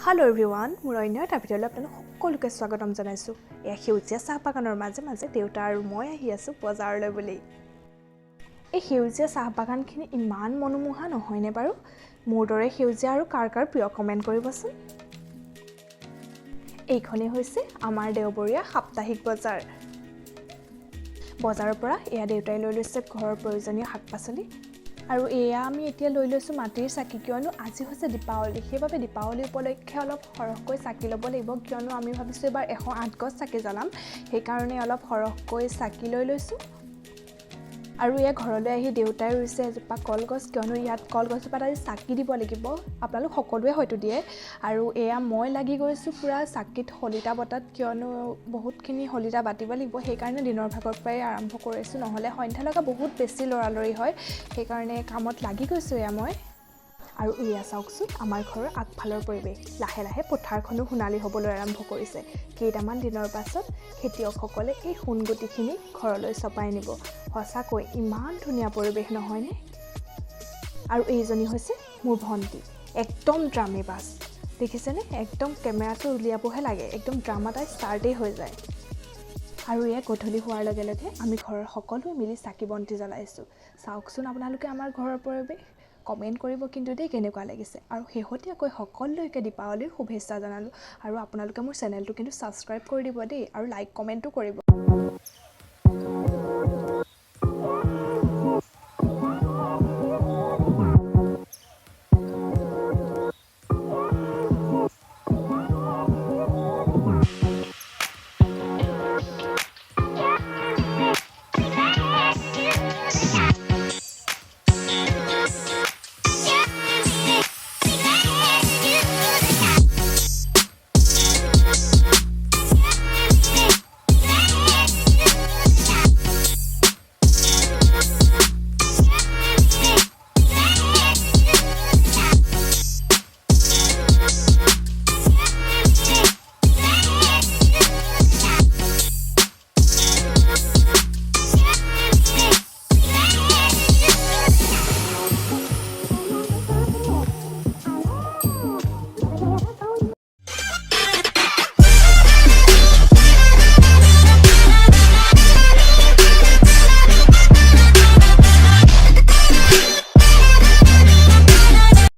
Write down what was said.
Hello everyone, মোৰ অন্য এটা ভিডিঅ'লৈ আপোনালোক সকলোকে স্বাগতম জনাইছোঁ। এই সেউজীয়া চাহ বাগানৰ মাজে মাজে দেউতা আৰু মই আহি আছোঁ বজাৰলৈ বুলি। এই সেউজীয়া চাহ বাগানখিনি ইমান মনোমোহা নহয়নে বাৰু? মোৰ দৰে সেউজীয়া আৰু কাৰ কাৰ প্ৰিয় কমেণ্ট কৰিবচোন। এইখনেই হৈছে আমাৰ দেওবৰীয়া সাপ্তাহিক বজাৰ। বজাৰৰ পৰা এয়া দেউতাই লৈ লৈছে ঘৰৰ প্ৰয়োজনীয় শাক-পাচলি। আৰু এয়া আমি এতিয়া লৈ লৈছোঁ মাটিৰ চাকি, কিয়নো আজি হৈছে দীপাৱলী। সেইবাবে দীপাৱলী উপলক্ষে অলপ সৰহকৈ চাকি ল'ব লাগিব, কিয়নো আমি ভাবিছোঁ এবাৰ 108 গছ চাকি জ্বলাম। সেইকাৰণে অলপ সৰহকৈ চাকি লৈ লৈছোঁ। আৰু এয়া ঘৰলৈ আহি দেউতাই ৰুইছে এজোপা কলগছ, কিয়নো ইয়াত কলগছজোপাত আজি চাকি দিব লাগিব। আপোনালোক সকলোৱে হয়তো দিয়ে। আৰু এয়া মই লাগি গৈছোঁ পূৰা চাকিত শলিতা বটাত, কিয়নো বহুতখিনি শলিতা বাতিব লাগিব। সেইকাৰণে দিনৰ ভাগৰ পৰাই আৰম্ভ কৰিছোঁ, নহ'লে সন্ধ্যা লগা বহুত বেছি লৰালৰি হয়। সেইকাৰণে কামত লাগি গৈছোঁ এয়া মই। আৰু এয়া চাওকচোন আমাৰ ঘৰৰ আগফালৰ পৰিৱেশ। লাহে লাহে পথাৰখনো সোণালী হ'বলৈ আৰম্ভ কৰিছে। কেইটামান দিনৰ পাছত খেতিয়কসকলে এই সোণগুটিখিনি ঘৰলৈ চপাই নিব। সঁচাকৈ ইমান ধুনীয়া পৰিৱেশ নহয়নে? আৰু এইজনী হৈছে মোৰ ভণ্টি, একদম ড্ৰামী বাছ। দেখিছেনে? একদম কেমেৰাটো উলিয়াবহে লাগে, একদম ড্ৰামা তাই ষ্টাৰ্টেই হৈ যায়। আৰু এয়া গধূলি হোৱাৰ লগে লগে আমি ঘৰৰ সকলোৱে মিলি চাকি বন্তি জ্বলাইছোঁ। চাওকচোন আপোনালোকে আমাৰ ঘৰৰ পৰিৱেশ, কমেণ্ট কৰিব কিন্তু দেই কেনেকুৱা লাগিছে। আৰু শেহতীয়াকৈ সকলোলৈকে দীপাৱলীৰ শুভেচ্ছা জনালোঁ। আৰু আপোনালোকে মোৰ চেনেলটো কিন্তু ছাবস্ক্ৰাইব কৰি দিব দেই, আৰু লাইক কমেণ্টো কৰিব।